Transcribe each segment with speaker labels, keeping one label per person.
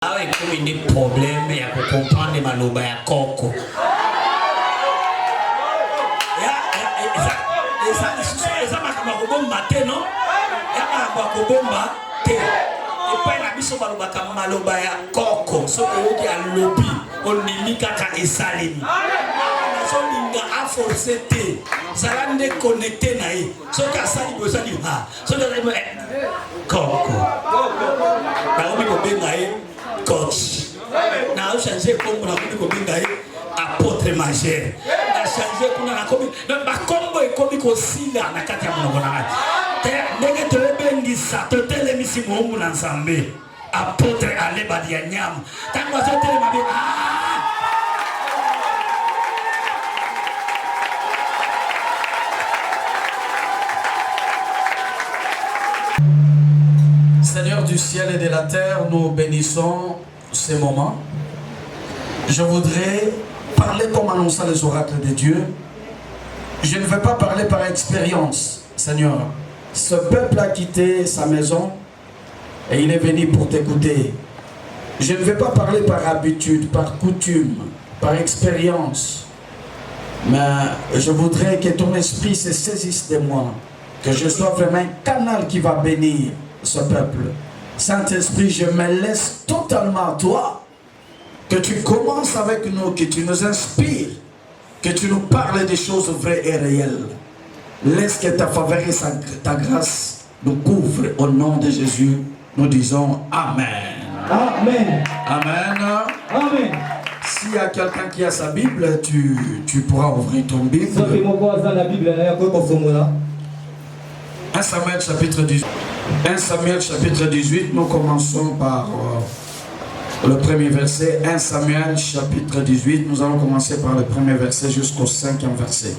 Speaker 1: awe kumi ni probleme ya kukompande maloba ya koko. Eza makama kobomba te no? Ya makama kobomba te. Epa na biso maloba ya koko. Soko yoki alobi onimi kaka esalemi. Nazolinga aforce te. Zalande connecté na ye. Soki asali bozali ha. Soki asali koko. Naomi kobenga ye coach. Na changer kombo na kobenga ye apôtre majeur. Na changer kuna na komi ba kombo ekomi ko sila na kati ya monoko na te ndenge tobengisa totelemisi momu na nzambe apôtre ale badia nyam tango azotelema be
Speaker 2: Seigneur du ciel et de la terre, nous bénissons ces moments. Je voudrais parler comme annonçant les oracles de Dieu. Je ne vais pas parler par expérience, Seigneur. Ce peuple a quitté sa maison et il est venu pour t'écouter. Je ne vais pas parler par habitude, par coutume, par expérience. Mais je voudrais que ton esprit se saisisse de moi. Que je sois vraiment un canal qui va bénir ce peuple. Saint-Esprit, je me laisse totalement à toi. Que tu commences avec nous, que tu nous inspires, que tu nous parles des choses vraies et réelles. Laisse que ta faveur et ta grâce nous couvrent au nom de Jésus. Nous disons Amen.
Speaker 3: Amen.
Speaker 2: Amen.
Speaker 3: Amen.
Speaker 2: S'il y a quelqu'un qui a sa Bible, tu pourras ouvrir ton Bible. 1 Samuel chapitre 18. 1 Samuel chapitre 18, nous commençons par le premier verset. 1 Samuel chapitre 18, nous allons commencer par le premier verset jusqu'au 5e verset.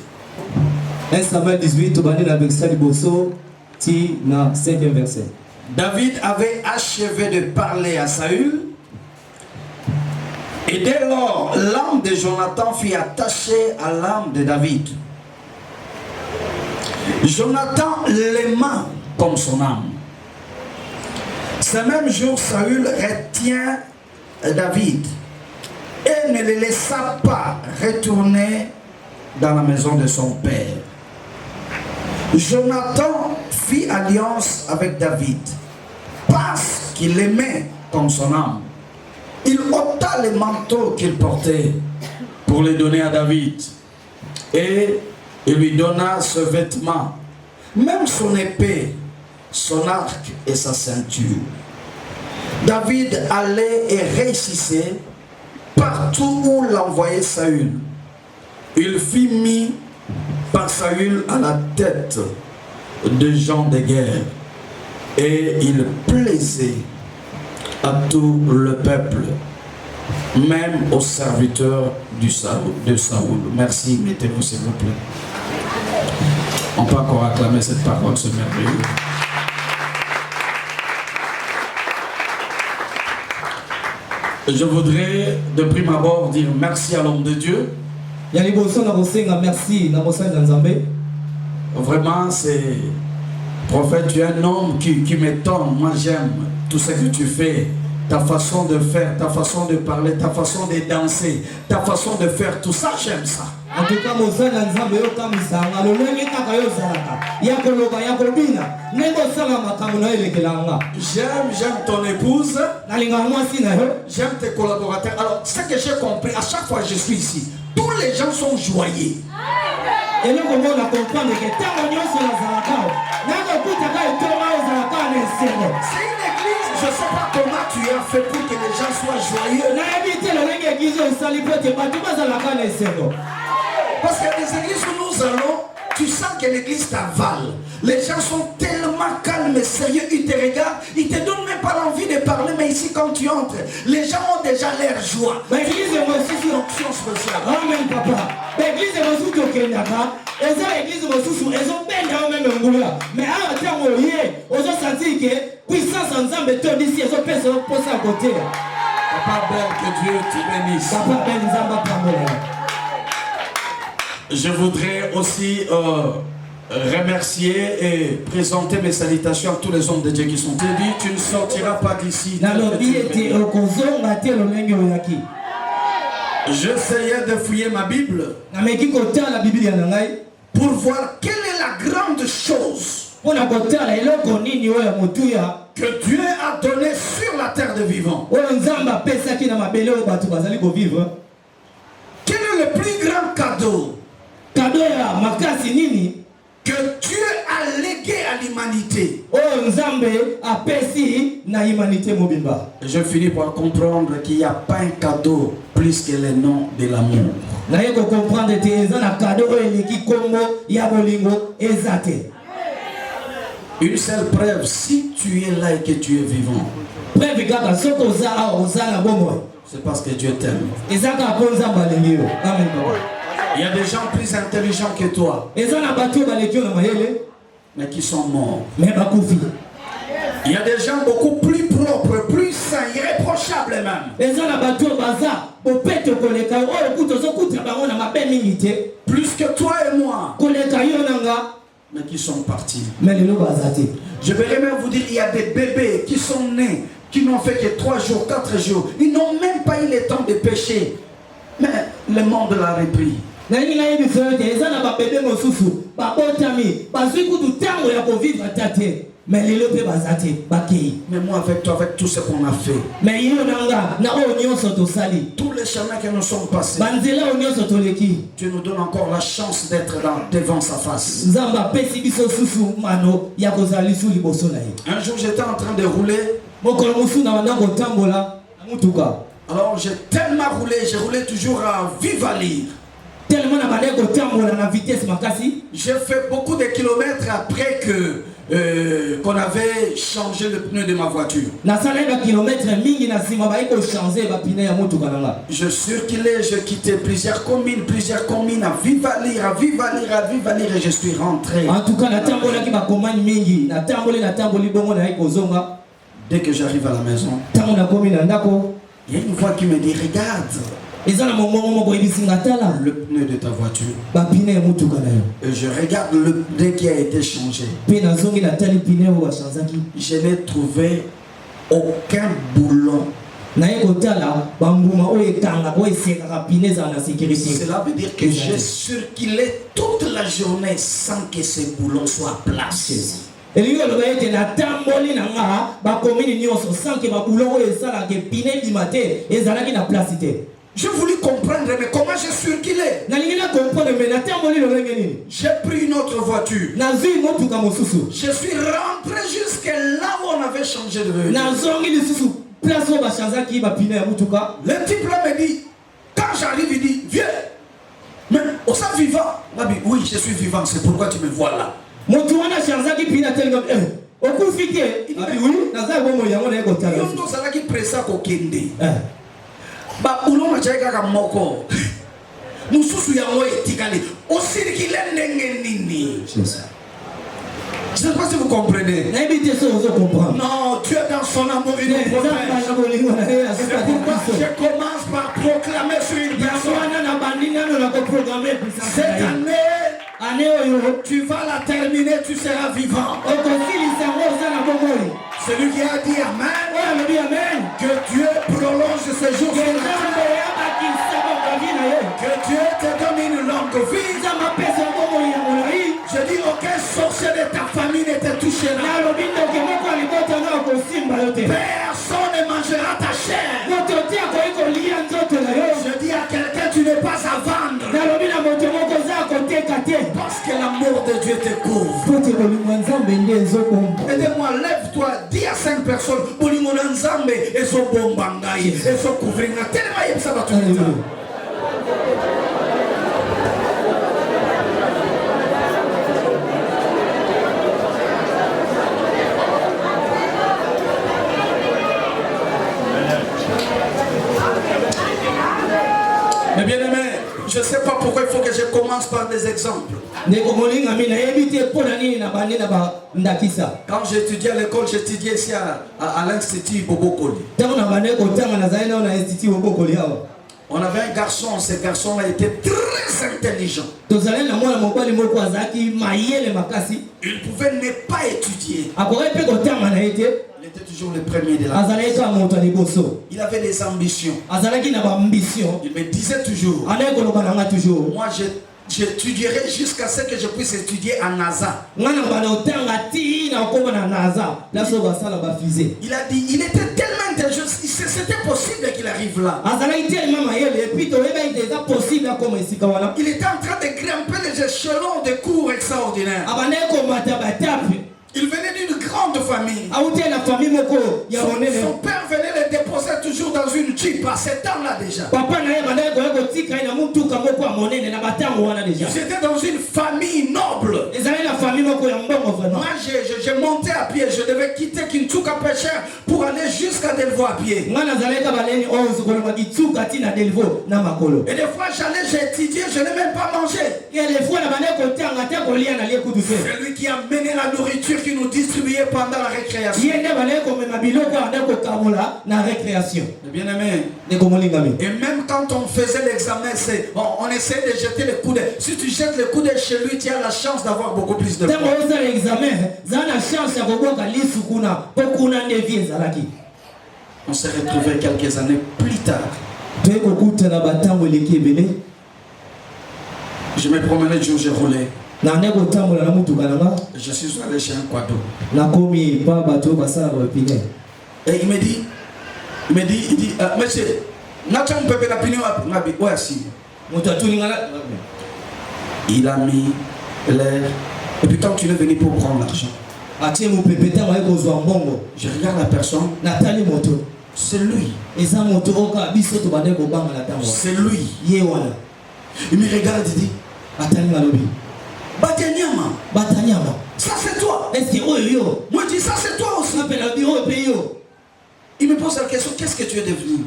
Speaker 3: 1 Samuel 18, tu vas lire la verset du Bosso, ti na 5e verset.
Speaker 2: David avait achevé de parler à Saül. Et dès lors, l'âme de Jonathan fut attachée à l'âme de David. Jonathan l'aima comme son âme. Ce même jour, Saül retient David et ne le laissa pas retourner dans la maison de son père. Jonathan fit alliance avec David parce qu'il l'aimait comme son âme. Il ôta le manteau qu'il portait pour le donner à David et il lui donna ce vêtement, même son épée, son arc et sa ceinture. David allait et réussissait partout où l'envoyait Saül. Il fut mis par Saül à la tête de gens de guerre et il plaisait à tout le peuple, même aux serviteurs de Saül. Merci, mettez-vous s'il vous plaît. On peut encore acclamer cette parole, ce merveilleux. Je voudrais de prime abord dire merci à l'homme de Dieu. Vraiment, c'est prophète, tu es un homme qui m'étonne. Moi, j'aime tout ce que tu fais. Ta façon de faire, ta façon de parler, ta façon de danser, ta façon de faire, tout ça, j'aime ça.
Speaker 3: En tout cas,
Speaker 2: j'aime ton épouse, j'aime tes collaborateurs. Alors, ce que j'ai compris, à chaque fois que je suis ici, tous les gens sont joyeux.
Speaker 3: C'est une
Speaker 2: église, je ne sais pas comment tu as fait pour que les gens soient joyeux. Parce qu'il y a des églises où nous allons, tu sens que l'église t'avale. Les gens sont tellement calmes et sérieux, ils te regardent, ils ne te donnent même pas l'envie de parler, mais ici quand tu entres, les gens ont déjà l'air joie.
Speaker 3: L'église est aussi une option spéciale. Amen, papa. L'église est aussi une option. L'église est aussi une option. Mais à un temps où il y a, on a senti que puissance ensemble est ici, ils ont fait ça à côté.
Speaker 2: Papa Belle, que Dieu te bénisse.
Speaker 3: Papa Belle, nous avons pas.
Speaker 2: Je voudrais aussi remercier et présenter mes salutations à tous les hommes de Dieu qui sont dit, tu ne sortiras pas d'ici. J'essayais de fouiller ma Bible pour voir quelle est la grande chose que Dieu a donnée sur la terre de vivants. Quel est le plus grand cadeau que Dieu a légué à l'humanité? Et je finis par comprendre qu'il n'y a pas un cadeau plus que le nom de l'amour. Une seule preuve, si tu es là et que tu es vivant, c'est parce que Dieu t'aime. Il y a des gens plus intelligents que toi, mais qui sont morts. Il y a des gens beaucoup plus propres, plus sains, irréprochables même, plus que toi et moi, mais qui sont partis. Je vais même vous dire, il y a des bébés qui sont nés, qui n'ont fait que 3 jours, 4 jours. Ils n'ont même pas eu le temps de pécher. Mais le monde l'a repris. Mais moi avec toi, avec tout ce qu'on a fait, tous les chemins que nous sommes passés, Dieu nous donne encore la chance d'être devant sa face. Un jour j'étais en train de rouler. Alors j'ai tellement roulé, j'ai roulé toujours à vive allure. J'ai fait beaucoup de kilomètres après que qu'on avait changé le pneu de ma voiture. Je circulais, je quittais plusieurs communes à vive allure, et je suis rentré.
Speaker 3: En tout cas,
Speaker 2: dès que j'arrive à la maison, il y a une voix qui me dit, regarde le pneu de ta voiture. Et je regarde le pneu qui a été changé. Je n'ai trouvé aucun boulon. Cela veut dire que j'ai circulé toute la journée sans que ce boulon soit placé. Je voulais comprendre, mais comment j'ai circulé? J'ai pris une autre voiture. Je suis rentré jusqu'à là où on avait changé de voiture. Le type là me dit, quand j'arrive, il dit, viens. Mais on s'est vivant. Oui, je suis vivant, c'est pourquoi tu me vois là. Je ne sais pas si vous comprenez. Non, Dieu dans son amour, il nous protège. C'est pourquoi je commence par proclamer sur une personne. Cette année, tu vas la terminer, tu seras vivant. Celui qui a dit Amen, que Dieu prolonge ses jours. Que Dieu te donne une longue vie. Je dis aucun sorcier de ta famille ne te touchera. Personne ne mangera ta chair. Je dis à quelqu'un, tu n'es pas à vendre. Parce que l'amour de Dieu te couvre. Aidez-moi, lève-toi, dis à 5 personnes, mais bien aimé, je ne sais pas pourquoi il faut que je commence par des exemples. Quand j'étudiais à l'école, j'étudiais ici à l'Institut Bobokoli. On avait un garçon, ce garçon-là était très intelligent.
Speaker 3: Il
Speaker 2: pouvait ne pas étudier. Il était toujours le premier de la classe. Il avait des ambitions. Il me disait toujours, moi j'étudierai jusqu'à ce que je puisse étudier à NASA. Il a dit, il était tellement intelligent, c'était possible qu'il arrive là. Il était en train de grimper les échelons de cours extraordinaires. Il venait d'une grande famille. Son père venait le déposer toujours dans une jeep à 7 ans là déjà. Ils étaient dans une famille noble. Moi je montais à pied, je devais quitter Kintuka Pêcheur pour aller jusqu'à Delvaux à pied. Et des fois j'allais, j'étudiais, je n'ai même pas mangé. C'est lui qui a mené la nourriture qui nous distribuait pendant la récréation. Bien-aimé. Et même quand on faisait l'examen, on essayait de jeter les coups. Si tu jettes les coups chez lui, tu as la chance d'avoir beaucoup plus de points. On s'est retrouvés quelques années plus tard. Je me promenais du jour, j'ai roulé. Je suis allé chez un quado. Et il me dit, monsieur, il a mis l'air. Et puis quand tu es venu pour prendre l'argent, je regarde la personne. C'est lui. C'est lui. Il me regarde et dit, Batanyama, ça c'est toi. Moi je dis, ça c'est toi aussi. Il me pose la question, qu'est-ce que tu es devenu?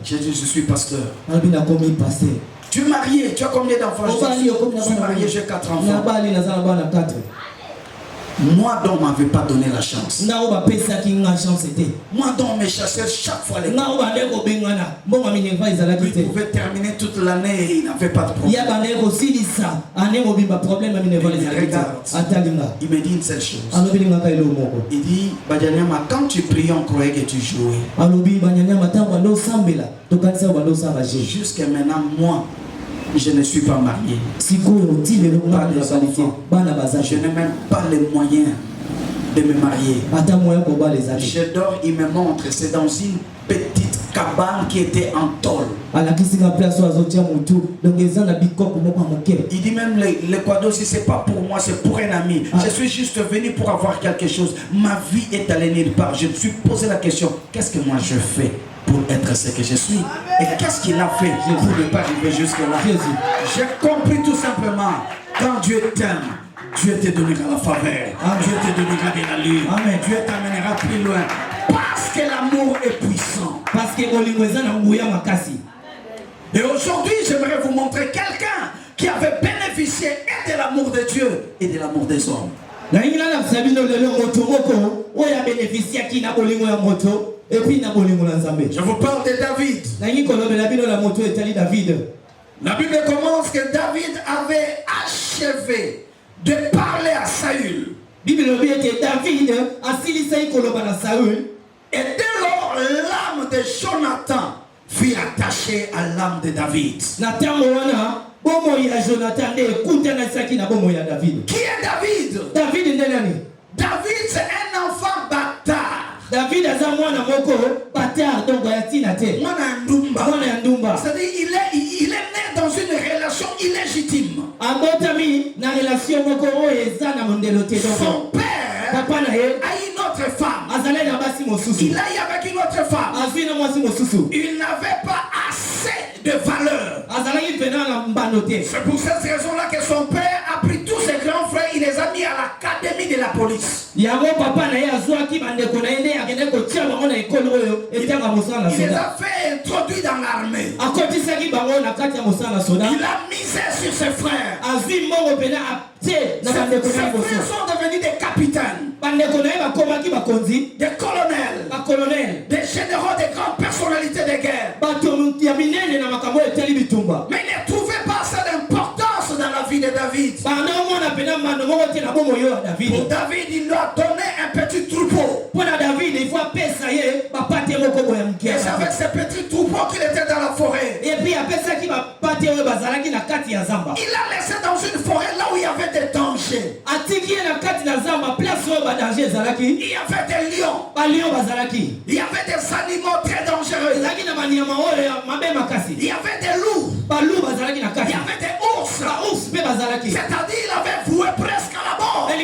Speaker 2: J'ai dit, je suis pasteur. Tu es marié, tu as combien d'enfants? Je suis marié, j'ai 4 enfants. Moi dont on m'avait pas donné la chance. Moi dont on me chassait chaque fois les gars. Il pouvait terminer toute l'année et il n'avait pas de problème. Il me dit une seule chose. Il dit, Badianyama, quand tu priais, on croyait que tu jouais. Jusqu'à maintenant, moi, je ne suis pas marié. Je n'ai même pas les moyens de me marier. Je dors, il me montre, c'est dans une petite cabane qui était en tôle. Il dit même l'Equador, si c'est pas pour moi, c'est pour un ami. Je suis juste venu pour avoir quelque chose. Ma vie est allée nulle part. Je me suis posé la question, qu'est-ce que moi je fais pour être ce que je suis? Et qu'est-ce qu'il a fait pour ne pas arriver jusque-là? J'ai compris tout simplement, quand Dieu t'aime, Dieu te donnera la faveur. Dieu te donnera de l'allure. Dieu t'amènera plus loin. Parce que l'amour est puissant. Et aujourd'hui, j'aimerais vous montrer quelqu'un qui avait bénéficié et de l'amour de Dieu et de l'amour des hommes. Je vous parle de David. La Bible commence que David avait achevé de parler à Saül. Et dès lors, l'âme de Jonathan fut attachée à l'âme de David. Qui est David? David, c'est un enfant bâtard. David a c'est-à-dire il est né dans une relation illégitime. Son père a une autre femme. Il a eu avec une autre femme. Il n'avait pas assez de valeur. C'est pour cette raison-là que son père a pris tous ses grands frères, il les a mis à l'académie de la police. Il les a fait introduire dans l'armée. Il a misé sur ses frères. Ses frères sont devenus des capitaines, des colonels, des généraux, des grandes personnalités de guerre. Mais il ne trouvait pas assez d'importance dans la vie de David. Pour David, il lui a donné un petit troupeau. Et c'est avec ce petit troupeau qu'il était dans la forêt. Il a laissé dans une forêt là où il y avait des dangers. Il y avait des lions. Il y avait des animaux très dangereux. Il y avait des loups. Il y avait des ours. C'est-à-dire il avait voué presque à la mort. L'âme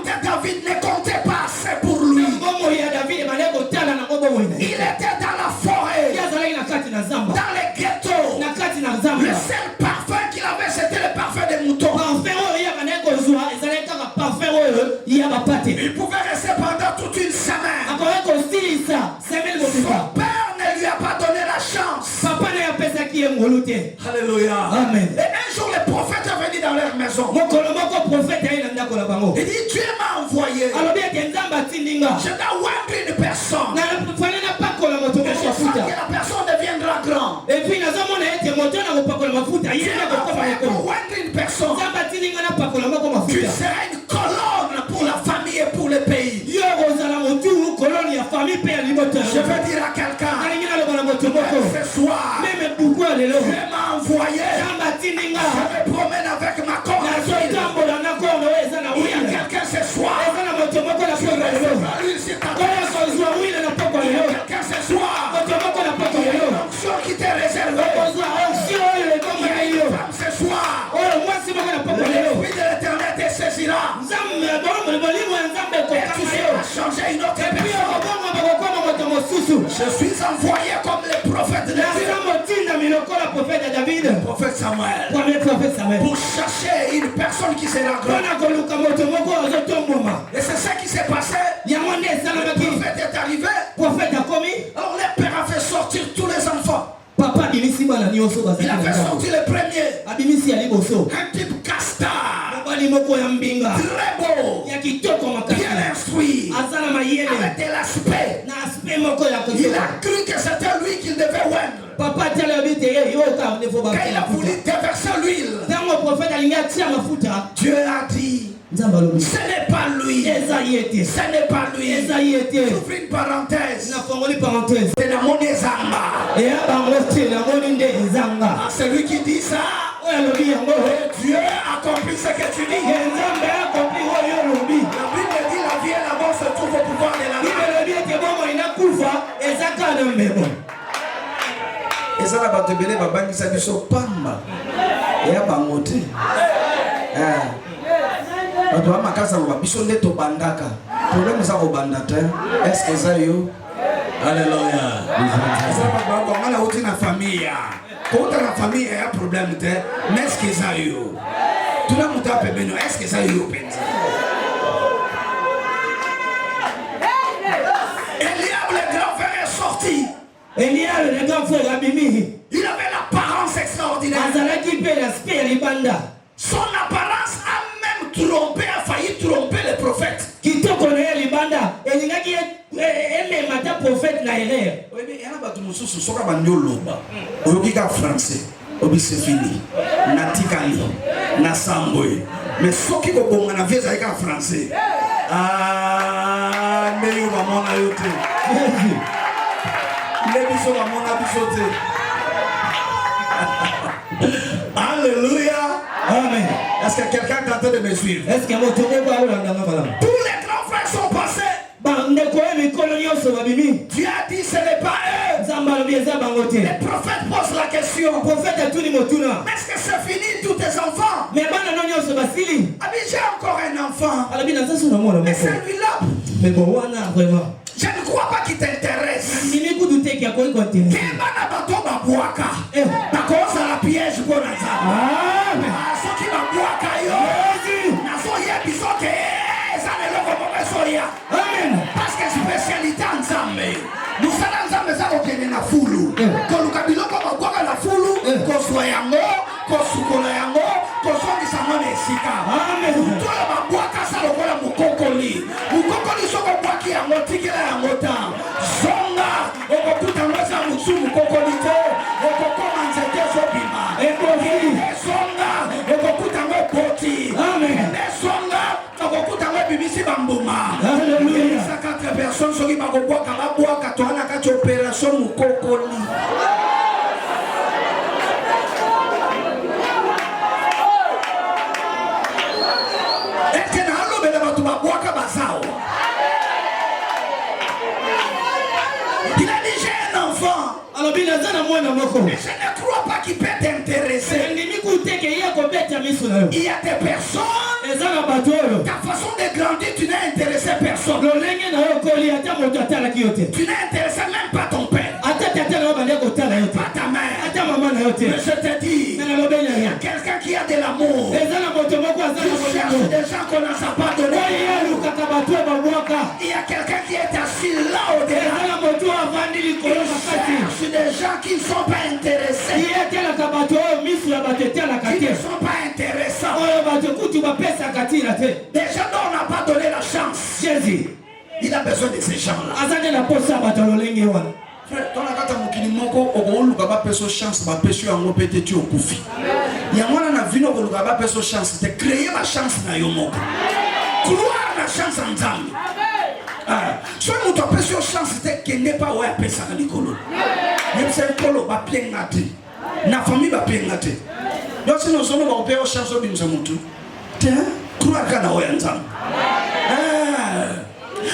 Speaker 2: de David ne comptait pas assez pour lui. Il était dans la forêt, dans les ghettos. Le seul parfum qu'il avait, c'était le parfum des moutons. Il pouvait rester pendant toute une semaine. Son père ne lui a pas donné la chance. Alléluia.
Speaker 3: Amen.
Speaker 2: Et un jour, le prophète est venu dans leur maison. Il dit, Dieu m'a envoyé. Je dois oindre une personne. Et je sens que la personne deviendra grande. Dieu m'a envoyé pour oindre une personne. Tu seras une colonne pour la famille et pour le pays. Je veux dire à quelqu'un, ce soir, Dieu m'a envoyé. Je me promène avec ma corde. Il y a quelqu'un ce soir. Quelqu'un ce soir. L'onction qui t'est réservée. Ce soir. L'esprit de l'éternel te saisira. Et tu seras changé une autre personne. Je suis envoyé comme le prophète de Dieu. Le prophète Samuel. Pour chercher une personne qui sera grande. Et c'est ça qui s'est passé. Le prophète est arrivé. Alors le père a fait sortir tous les enfants. Il a fait sortir le premier. Un type castard. Très beau. Bien instruit. Avec de l'aspect. Il a cru que c'était lui qu'il devait oindre. Quand il a voulu déverser l'huile, Dieu a dit, ce n'est pas lui. Ce n'est pas lui. J'ouvre une parenthèse. C'est la monnaie Zamba. Celui qui dit ça, Dieu accomplit ce que tu dis. La Bible dit la vie et la mort se trouvent au pouvoir de la langue. Et ça, la batebele babani sa biso pamba. Et à bangote. Bato makasa ba biso ndeto bandaka. Problème ça ko bandata. Est-ce que ça yo? Alléluia. Ça pas ba ko mala oti na famille. Contre la famille il y a problème te. Mais est-ce que ça yo? Tout le monde a pebeno. Est-ce que ça yo pensa? Eliab le grand frère est sorti. Il avait l'apparence extraordinaire. Son apparence a même trompé, a failli tromper le prophète. Oui, mais il y a un français. C'est fini. Natikali, Nasamboy. Mais ce qui est bon, on a vu ça avec un français. Ah, mais il va m'en ajouter. Alléluia.
Speaker 3: Amen.
Speaker 2: Est-ce que quelqu'un est en train de me suivre?
Speaker 3: Est-ce que tous
Speaker 2: les grands frères sont passés. Dieu a dit ce n'est pas eux. Le prophète pose la question. Est-ce que c'est fini tous tes enfants? J'ai encore un enfant. Mais celui-là, je ne crois pas qu'il t'intéresse. Parce que spécialité en Zambé. Nous sommes en Zambé, ça va na fulu. Quand nous cabinons comme on voit la fulu, qu'on soit yango, qu'on soit yango, qu'on soit qui s'en est sika. Nous tous les babouaka ça le voit mon cocoli. Mon cocoli sont comme moi qui a monté qui a monté. Zonga, on va tout en mettre ça mon cocoli.
Speaker 1: personnes qui va boire quand on a une opération ou cocoli. Est-ce que tu vas boire comme ça? Il a déjà un enfant.
Speaker 3: Alors bien là dans moi dans moko.
Speaker 1: Mais je ne crois pas qu'il peut t'intéresser.
Speaker 3: Il y a des
Speaker 1: personnes. Ta façon de grandir, tu n'as intéressé personne. Tu n'as intéressé même pas ton père. Pas ta mère. Mais je te dis, il y a quelqu'un qui a de l'amour. Il cherche des gens qu'on n'a pas donné. Il y a quelqu'un qui est assis là au-delà. Il cherche des gens qui ne sont pas intéressés. Qui ne sont pas intéressants. Des gens dont on n'a pas donné la chance. Il a besoin de ces gens-là. Frère, ton akata mukini moko okoluka ba peso chance ba peso yango peut-être okufi. Yango na vino okoluka ba peso chance de créer la chance na yo moko. Croire la chance en Nzambe. Ah, so muto peso chance te kende pa wa pesa na likolo. Même c'est kolo ba plengate. Na famille ba plengate. Donc si nous sommes ba peso chance au bimza mutu. Tiens, croire kana wa Nzambe.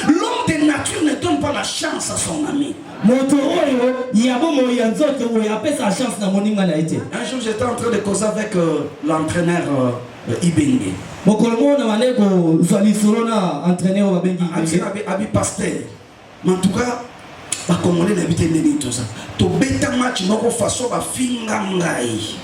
Speaker 1: L'homme de nature ne donne pas la chance à son ami. Un jour j'étais en train de causer avec l'entraîneur Ibenge. Abi pasteur. Mais en tout cas, ba Congolais n'habitent pas tout ça. To beta match noko façon ba finga ngai.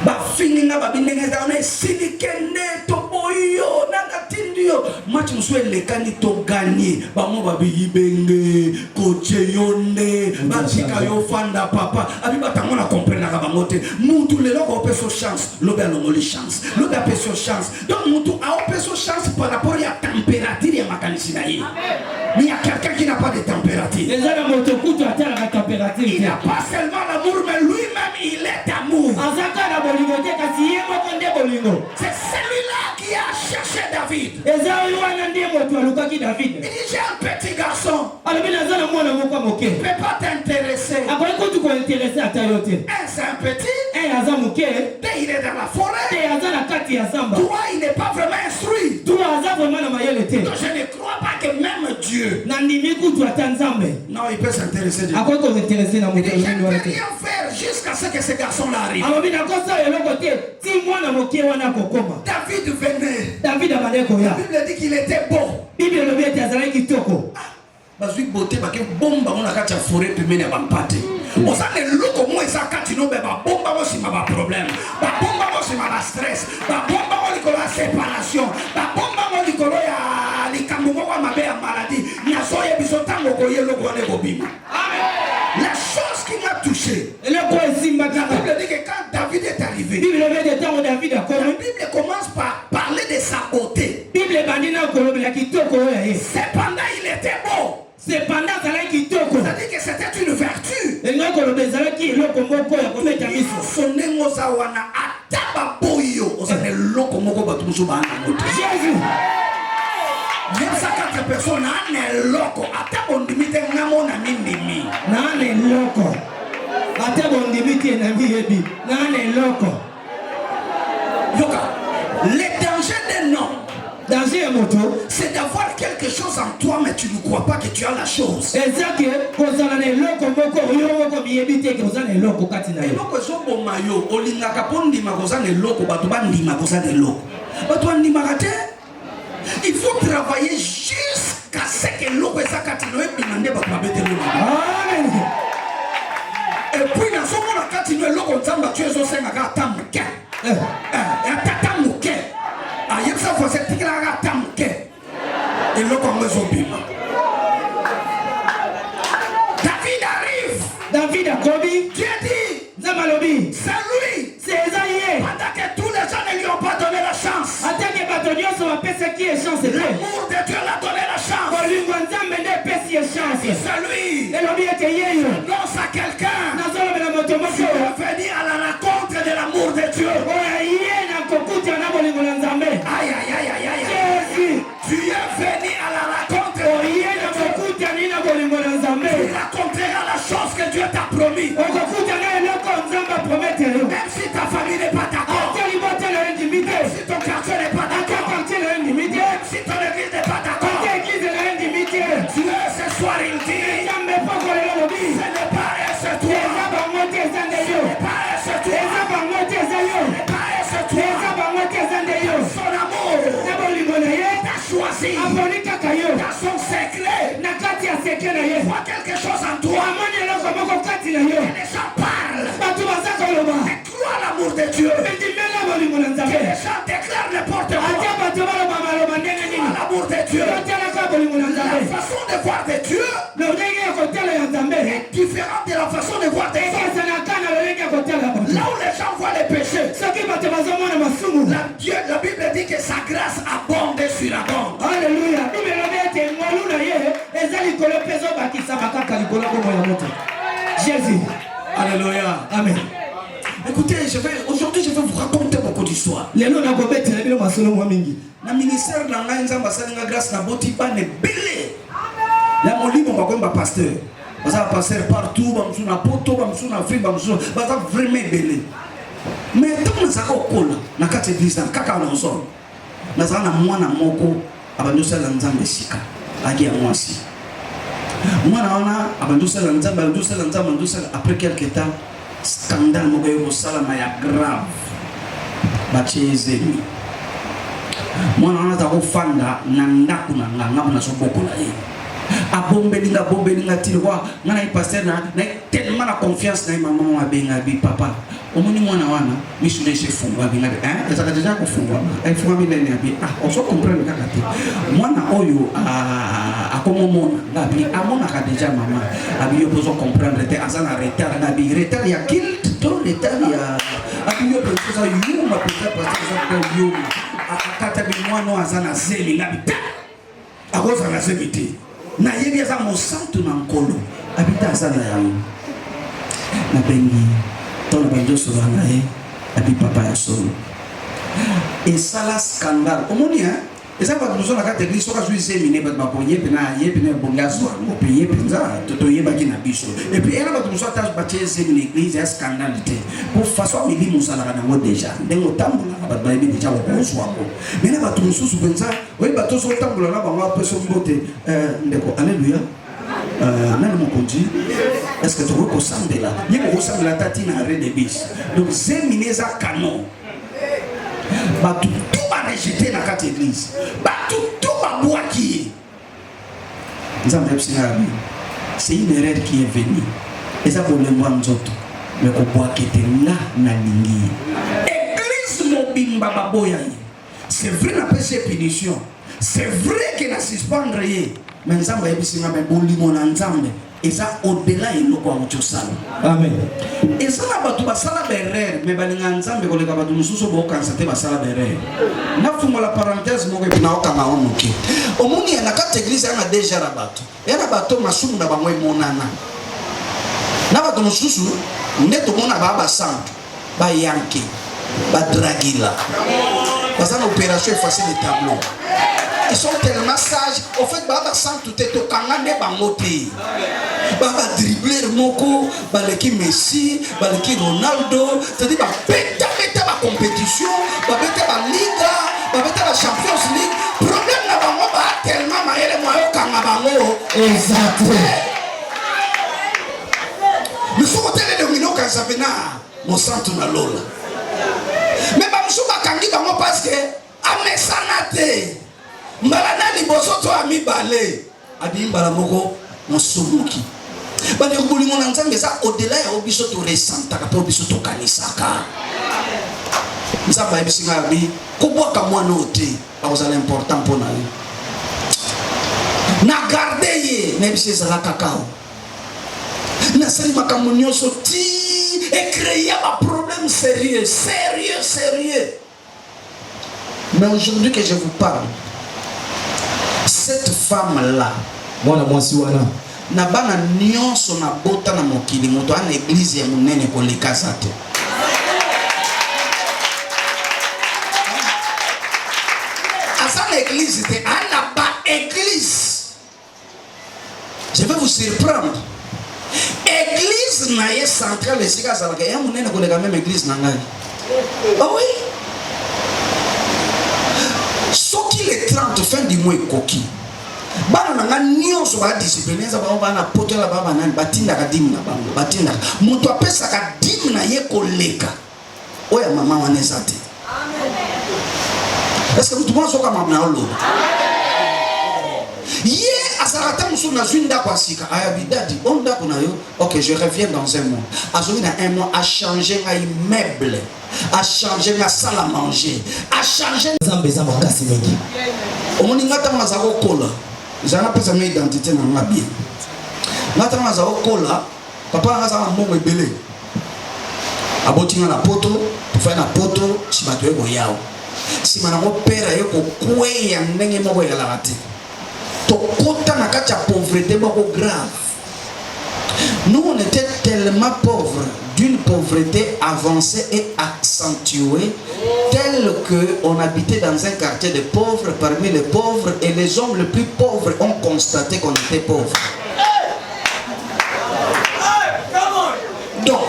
Speaker 1: Ba finga ba bindenga na silikende to boyo na tindio. Match muswe lekani to gagner. Ba mo ba Ibenge, coach yonde, ba chika yo fanda papa. Abi ba tamona comprendre ka ba mote. Mutu le loko peso chance, lobe alongoli chance. Lobe peso chance. Donc mutu a peso chance par rapport à la température ya makanisi na ye. Mais il y a quelqu'un qui n'a pas de température. Il n'a pas seulement l'amour, mais lui-même il est amour. C'est celui-là qui a cherché David. Il dit j'ai un petit garçon. Il ne peut pas t'intéresser. C'est un petit. Il est dans la forêt. Toi il n'est pas vraiment instruit. Donc je ne crois pas que même Dieu. Non, il peut s'intéresser. Il peut rien faire jusqu'à ce que ce garçon-là arrive. David venait. La Bible dit qu'il était beau. Bazui beauté parce que bomba on a katia forêt puis mena bampate. On ça le loko mo esa katino be ba bomba mo si ma ba problème. Ba bomba mo si ma ba stress. Ba bomba mo likolo ya séparation. Ba bomba mo likolo ya likambo mo wa mabe ya maladie. Na so ye biso tango ko ye loko ne bobima. Amen. La chose qui m'a touché. La Bible dit que quand David est arrivé. La Bible commence par parler de sa beauté. Cependant il était beau. C'est-à-dire que c'était une vertu. Même ça, 4 personnes, les dangers des noms. C'est d'avoir quelque chose en toi, mais tu ne crois pas que tu as la chose. Il faut travailler jusqu'à ce que l'eau soit continuée. Et puis, dans ce moment, quand il est l'eau, tu es au sein de la tamuke. Il faut que tu et l'eau comme les obima. David arrive. David a commis. Dieu dit. Zamalobi. C'est lui. C'est Esaïe. Pendant que tous les gens ne lui ont pas donné la chance. L'amour de Dieu l'a donné la chance. C'est lui. Lance à quelqu'un. Tu veux venir à la rencontre de l'amour de Dieu. Aïe, aïe, aïe, aïe, aïe. Tu es venu à la rencontre.
Speaker 3: nini? Ce n'est pas ese toi. Eza bango te eza nde yo. Ce n'est pas ese toi. Eza bango te eza yo. Ce n'est pas ese toi. Eza bango te eza nde yo. Son amour. Na bolingo na ye. T'a choisi. Aponi kaka yo. Dans son secret. Na kati ya secret na ye. Vois quelque chose en toi. Amoni eloko moko kati na yo. Les gens parlent. Bato baza koloba. Crois l'amour de Dieu. Ndimela bolingo na Nzambe. Les gens déclarent n'importe quoi. Atia bato baloba maloba ndenge nini. L'amour de Dieu. La façon de voir de Dieu est différente de la façon de voir des hommes. Là où les gens voient les péchés, la Bible dit que sa grâce abonde sur abonde. Alléluia. Jésus. Alléluia. Amen.
Speaker 2: Écoutez, aujourd'hui je vais vous raconter beaucoup d'histoires. Na ministère de la grâce na boti ba ne belé. La molimo ba komba pasteur. Baza pasteur partout, ba msuna poto, ba msuna Afrique, ba msuna baza vraiment belé. Mais tout le zako kola na kati église kaka na nso. Na zana mwana moko abandosa la nzambe sika. Agi ya mwasi. Mwana wana abandosa la nzambe, après quelque temps scandale moko yo sala ma ya grave. Ba chezemi. Mwana wana zako fanda na ndaku na nganga na soboko la ye. Abombelinga tilwa ngana pasteur na tellement la confiance na maman wa benga bi papa. Omoni mwana wana misule se fungwa binga hein ezaka deja ko fungwa. Ai fungwa milene abi on so comprendre kaka te. Mwana oyo akomomona ngabi amona ka deja mama abi yo pozo comprendre te azana retard na bi retard ya kilt to retard ya abi yo pozo yuma peut-être parce que ça peut yuma akata bi mwana azana zeli ngabi akoza na zemite na yebi za mosantu na nkolo abita azana yawo na bengi tona banjo sovana abi papa ya solo et ça la scandale omoni hein eza ba nous na kata église soka juize mine ba bonye pena ye pena bongazo mo payer penza toto yeba ki na biso et puis elle ba nous attache ba tiese mine église ya scandale te pour façon mili musala na ngo déjà ndengo tambula ba ba yebi déjà ko so ako mais na ba tout mususu penza oui ba to so tambula na ba ngwa peso mbote ndeko alléluia nani mokonzi est-ce que tu veux qu'on s'en là ni ko sambela tati na arrêt de bis donc c'est mine za canon ba tout va rejeter na kati église ba tout va boire qui c'est une erreur qui est venue et ça pour le moi nzoto mais ko boire qui était là na lingi église mobimba baboya c'est vrai na péché punition c'est vrai que na suspendre yé mais nzamba yebisinga me bolimo na nzambe et ça au-delà il loko amchosala
Speaker 3: amen
Speaker 2: et ça la batu basala berere mais balinga nzambe koleka batu mususu bo kansate basala berere na fungo la parenthèse moko na okanga omuke omuni na kati église ya déjà la batu ya na batu masumu na bangwe monana na batu mususu neto mona baba santo ba yanke ba dragila basana opération effacer les tableaux. Ils sont tellement sages. Au fait, Baba sans tout est au Kangane Bangote. Baba dribbler Moko, Baleki Messi, Baleki Ronaldo. C'est-à-dire, Beta ma compétition, Beta ma Liga, Beta la Champions League. Problème là, Baba tellement maïle moyo Kangabango.
Speaker 3: Exactement.
Speaker 2: Nous sommes tellement dominants quand ça vient. Mon sang tourne à l'eau. Mais Bamsouba Kangi Bango parce que Amesanate. Mbalana liboso to ami balé abi mbala moko mosumuki bali kubulingo na nzambe za au-delà ya obiso to resanta ka po biso to kanisaka nzamba ebisinga abi kubwaka mwana ote akozala important pona ye na garder ye na bisi za kakao na sali makambo nyonso ti et créer un problème sérieux. Mais aujourd'hui que je vous parle, cette femme-là, na bana nyonso na bota na mokili moto ana église ya munene ko lekasate. Asa na église te ana ba église. Je vais vous surprendre. Église na ye centrale esika salaka ya munene ko leka même église na ngai. Oh oui. Soki les 30 fin du mois coquille. Bana nga nyonso ba discipliner za ba na potela ba banani batinda ka dim na bango batinda moto apesa ka dim na ye koleka oya mama wana ezate amen est-ce que tout le monde soka mama olo ye asarata musu na zwinda kwa sika aya bidadi onda kuna yo OK je reviens dans un mois azoni na un mois a changer un meuble a changer na salle à manger a changer
Speaker 3: zambeza makasi mingi
Speaker 2: omoni ngata mazako kola zana pesa me identité na ngabi ngata mazako kola papa nga za mbongo ebele abotinga na poto fa na poto sibato ego yao sima na ko pera yeko kweya ndenge moko ya lagati to kota na kati ya pauvreté beaucoup grave. Nous on était tellement pauvres, d'une pauvreté avancée et accentuée, telle que on habitait dans un quartier de pauvres parmi les pauvres et les hommes les plus pauvres ont constaté qu'on était pauvres. Donc,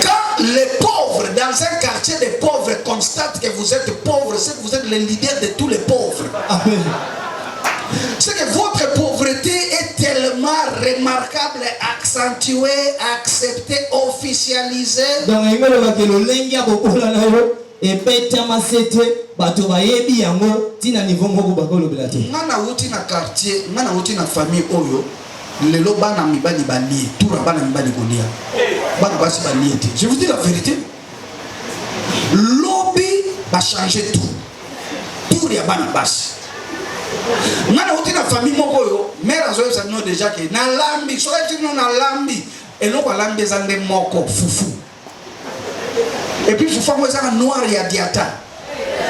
Speaker 2: quand les pauvres dans un quartier de pauvres constatent que vous êtes pauvres, c'est que vous êtes le leader de tous les pauvres. Amen. C'est que votre pauvreté est tellement remarquable, accentuée, acceptée, officialisée. Donc, il y a et petama sete bato bayebi yango tina niveau moko bakolo belate ngana wuti na quartier ngana wuti na famille oyo lelo bana mibali bali toura bana mibali kolia bana basi bali ete je vous dis la vérité lobby va changer tout pour ya bana basi ngana wuti na famille moko oyo mère azoyo ça non déjà que na lambi so eti no na lambi eloko lambi ezande moko fufu. Et puis, il faut faire noir et diata.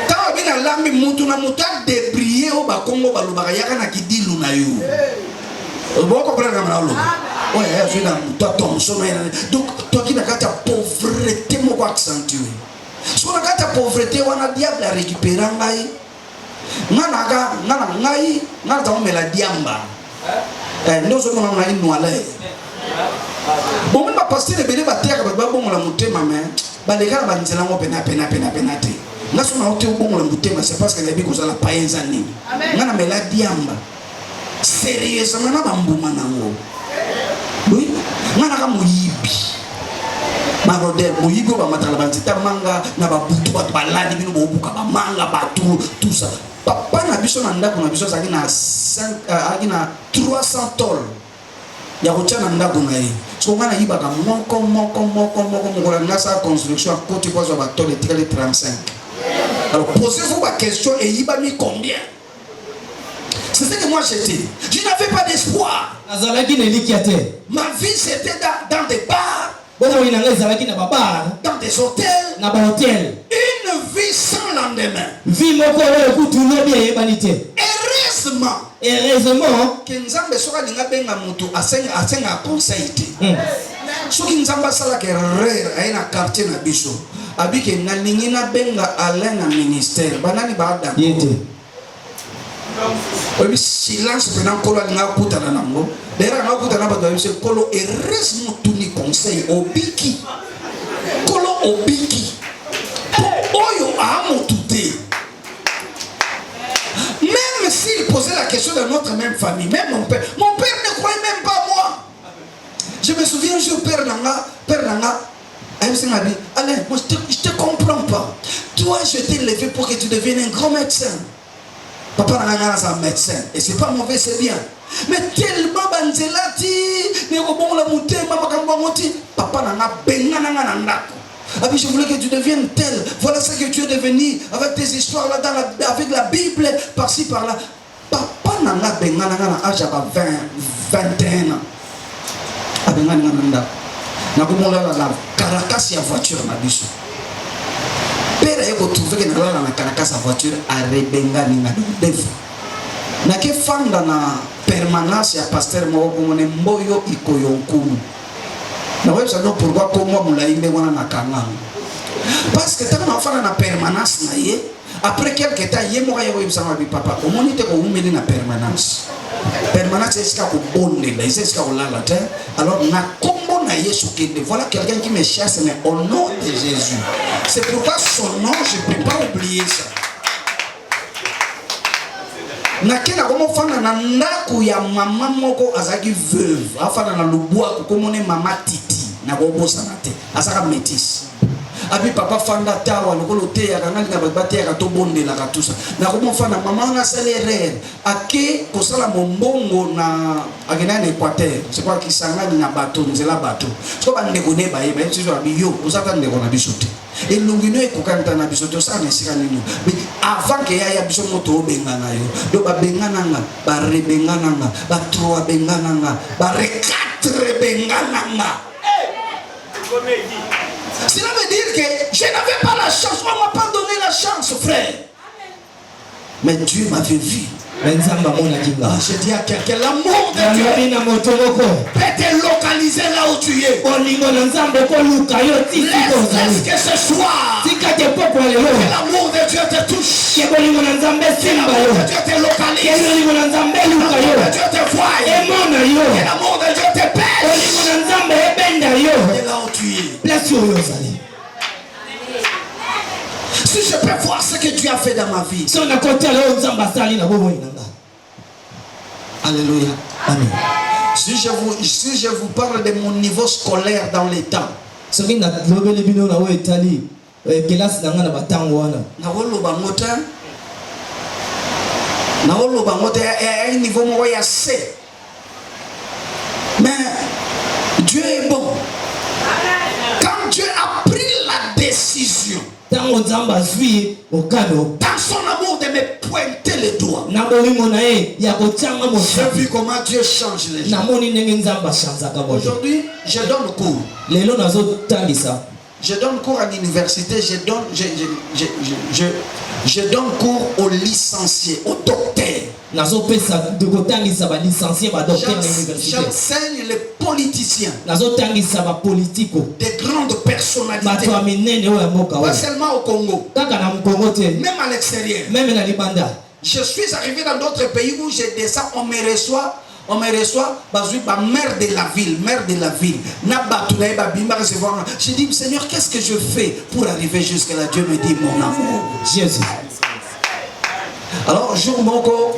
Speaker 2: Quand on vient à l'âme, on a débrié au Bakongo, Baloubarayaka, qui dit Lunayu. Vous comprenez ce ouais, je suis dans toi, ton sommeil. Donc, toi qui n'as pas ta pauvreté, mon accentué. Si on a ta pauvreté, on a diable à récupérer. Nanaga, Nanangai, Nanamé la diamba. Nous sommes en train de nous aller. Bon, même pas passer les bénévoles à terre, bon, la montée, ma main. Baleka na banzela ngo pena te ngaso na ote ubongo la mutema c'est parce que les biko za la paenza nini ngana mela diamba sérieusement na bambuma nango oui ngana ka muyibi marodel muyibi ba matala banzita manga na babutu ba baladi bino bobuka ba manga batu tout ça papa na biso na ndako na biso zaki na 5 na 300 tol ya kochana ndako na ye so ngana yibaka moko ngola ngasa construction à côté quoi sur bateau de 35. Alors posez-vous la question et yiba mi combien? C'est ce que moi j'étais. Je n'avais pas d'espoir. Ma vie c'était dans des bars, dans des hôtels, une vie sans lendemain. Heureusement que Nzambe soka linga benga mutu asenga conseil te. Soki Nzamba sala ke rere aina quartier na biso. Abike na lingina benga alain na ministère. Banani ba adam. Yete. Obi silence pendant kolo linga kuta na nango. Dera na kuta na ba biso kolo heureusement mutu ni conseil obiki. Kolo obiki. Oyo amutu te. Même s'il posait la question de notre même famille, même mon père ne croyait même pas moi. Je me souviens, père Nanga, allez, moi je te comprends pas. Toi, je t'ai élevé pour que tu deviennes un grand médecin. Papa Nanga est un médecin, et c'est pas mauvais, c'est bien. Mais tellement banzelati, ne robon la montée, papa Nanga benga nanga nandako. Ah oui, je voulais que tu deviennes tel. Voilà ce que tu es devenu avec tes histoires là, avec la Bible, par-ci, par-là. Papa n'a pas de âge à 21 ans. Ah ben, la caracas et la voiture, ma biche. Père a retrouvé que la caracas à voiture a rebenga ni na dev. Na ke fanda na permanence ya pasteur mo ko ne mboyo ikoyonkulu. Na wewe sasa pourquoi comment mulaimbe wana na kanganga parce que tant enfant na permanence na ye après quelque temps ye mo ya wewe sama bi papa o monite ko umeli na permanence c'est ka ko bonne là c'est ka ko lala te alors na kombo na Yesu kende voilà quelqu'un qui me chasse mais au nom de Jésus c'est pourquoi son nom je peux pas oublier ça nakenda komofanda na ndako ya mama moko azaki veuve afanda na lubwa komone mama titi na kobosana te asaka métis abi papa fanda tawa lokolo te ya kangali na babate ya to bondela ka tusa na komofanda mama na salaire ake kosala mombongo na agena na Équateur c'est quoi qui sangani na bateau nzela bateau so bande kone ba yeba tso abi yo osaka ndeko na bisote elongino ekokanta na bisote osana esika nini avant que ya biso moto obengana yo do ba bengana nga ba rebengana nga ba trois bengana nga ba quatre bengana nga. Cela veut dire que je n'avais pas la chance, on m'a pas donné la chance, frère. Mais Dieu m'avait vu. Je dis à quelqu'un, l'amour de Dieu peut te localiser là où tu es. Laisse que ce soir que l'amour de Dieu te touche. Que l'amour de Dieu te localise. Que l'amour de Dieu te voie. Que l'amour de Dieu te pèse. Et là où tu es. Si je peux voir ce que Dieu a fait dans ma vie. Alléluia. Amen. Si je vous parle de mon niveau scolaire dans les temps. Un niveau moyen C. Mais Dieu est bon. Quand Dieu a pris la décision dans son amour de me pointer les doigts, j'ai vu comment Dieu change les gens. Aujourd'hui, je donne cours. Je donne cours à l'université, je donne cours aux licenciés, aux docteurs. J'enseigne les politiciens, des grandes personnalités, pas seulement au Congo, même à l'extérieur. Je suis arrivé dans d'autres pays où je descends, on me reçoit, mère de la ville. Je dis, Seigneur, qu'est-ce que je fais pour arriver jusque là? Dieu me dit, mon amour. Jésus. Alors, jour moko,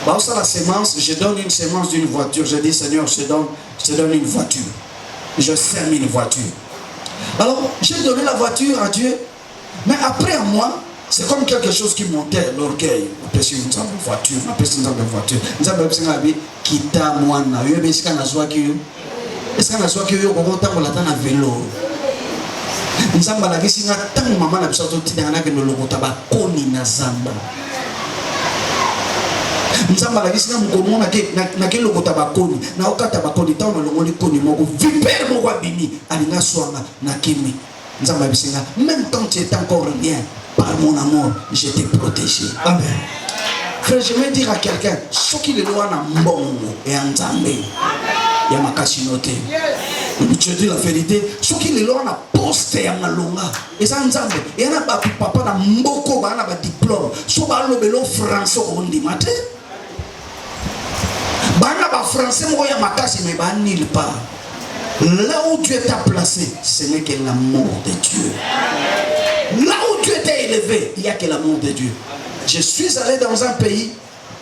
Speaker 2: la sémence, je donne une sémence d'une voiture. Je dis, Seigneur, je te donne une voiture. Je sème une voiture. Alors, j'ai donné la voiture à Dieu. Mais après, à moi, c'est comme quelque chose qui montait l'orgueil. On peut une voiture, on peut une voiture. Nous avons dit, Kita Moana, est-ce qu'on a soit qui est-ce qu'on a soit qui est au vélo? Nous avons dit, si on a tant de maman, nous avons dit, que nous avons dit, na zamba. Nous avons dit, si on a dit, que nous avons dit, na okata bakoni, ta on a dit, koni moko, vipère moko abimi, alina swanga, na kimi. Nous avons dit, même quand tu es encore rien, par mon amour, je t'ai protégé. Amen. Frère, je vais dire à quelqu'un, ce qui est loin en bon et en zambé, il y a ma cachinoté. Je dis la vérité, ce qui est loin en poste et en longa, et ça en zambé, il y a un papa dans mboko, il y a un diplôme, so ba lo belo français on dit maté. Bana ba français mo ya makasi mais ba nulle part. Là où Dieu t'a placé, ce n'est que l'amour de Dieu. Là où Dieu t'a élevé, il n'y a que l'amour de Dieu. Je suis allé dans un pays,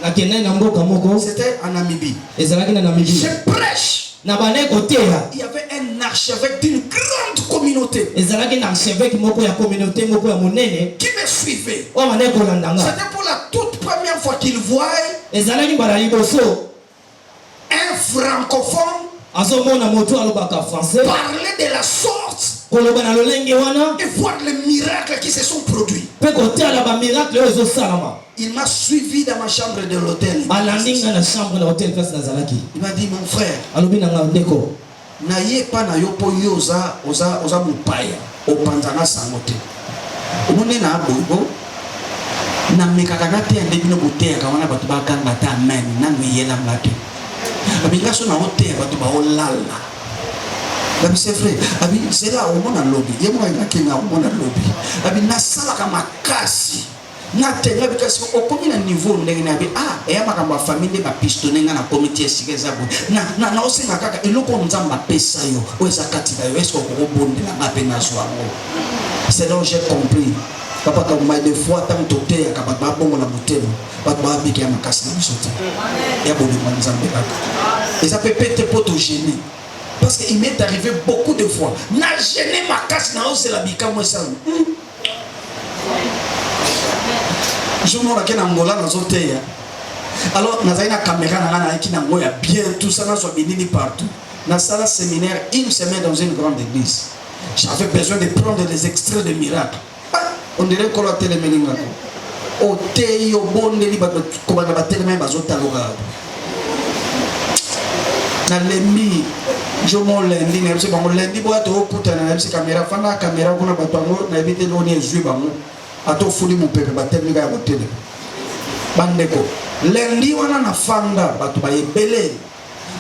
Speaker 2: c'était en Namibie. Je prêche. Il y avait un archevêque d'une grande communauté qui me suivait. C'était pour la toute première fois qu'il voyait un francophone parler de la sorte et voir les miracles qui se sont produits. Il m'a suivi dans ma chambre de l'hôtel. Il m'a dit, mon frère, n'ayez pas na yopo yoza oza mupaya opanzana sangote. Omone na bobo na mekakana te ande bino botea kawana batu bakanga ta amen na miyela ngate. Abinga so na hotel batu ba olala. Abi c'est vrai, abi c'est là au monde lobby. Yemo ina kinga au monde lobby. Abi na sala kama kasi. Na tenga because au combien de niveau ndenge na abi eya makamba famille ba pistonner na comité sikeza bo. Na osenga kaka eloko nzamba pesa yo. Oza katika yo esko ko bonde na mape na zwango. C'est donc j'ai compris. Papa comme des fois tant toté ya kapapa bongo la motema. Papa ba biki ya makasi na bisote. Ya bobi manzambe kaka. Et ça peut péter poto gêner. Parce qu'il m'est arrivé beaucoup de fois. Na gêné ma casse na hausse la bika moi ça. Je me rappelle Angola dans zoté. Alors nous avons une caméra na qui na moya bien tout ça na so binini partout. Dans salle séminaire une semaine dans une grande église. J'avais besoin de prendre des extraits de miracles. On dirait qu'on a téléméning là. Au thé au bon deli ba ko ba ba télémé ba zo taloga. Na lembi je mon lundi na se bango lundi bo ato kuta na se caméra fana caméra kuna ba bango na bité no ni ezui bango ato fuli mu pepe ba télémé ga ba télé. Bandeko lundi wana na fanda ba to ba ebele.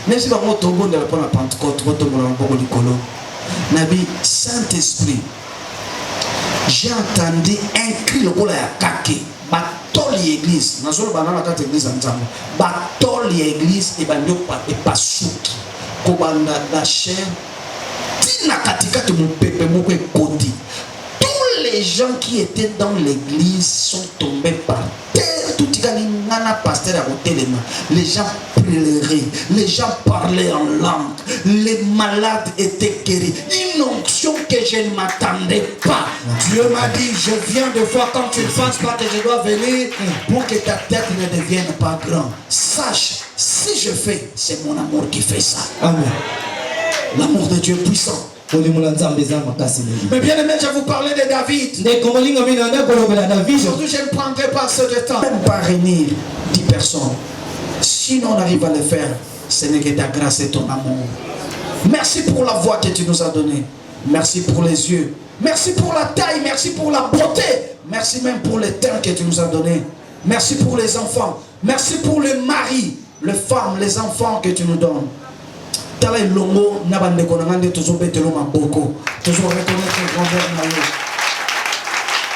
Speaker 2: Mais si bango to bon de la Pentecôte ko to mo bango likolo. Nabi Saint-Esprit. J'ai entendu un cri le cola ya kake. Batoli église. Nous sommes dans la carte église ensemble. Batoli église et bandio et pasuki. Kobanda la chair. Tina katika te mon pepe moko ekoti. Tous les gens qui étaient dans l'église sont tombés par terre. Tout le monde pasteur à côté des mains. Les gens pleuraient, les gens parlaient en langue, les malades étaient guéris. Une onction que je ne m'attendais pas. Dieu m'a dit, je viens de voir quand tu ne penses pas que je dois venir pour que ta tête ne devienne pas grande. Sache, si je fais, c'est mon amour qui fait ça.
Speaker 3: Amen.
Speaker 2: L'amour de Dieu est puissant. Mais bien aimé, je vous parlais de David. Aujourd'hui, je ne prendrai pas ce de temps. Même pas réunir 10 personnes. Si on arrive à le faire, ce n'est que ta grâce et ton amour. Merci pour la voix que tu nous as donnée. Merci pour les yeux. Merci pour la taille. Merci pour la beauté. Merci même pour les temps que tu nous as donné. Merci pour les enfants. Merci pour les maris, les femmes, les enfants que tu nous donnes. Tala longo na bande konangande toujours betelo maboko toujours reconnaître le grand verre.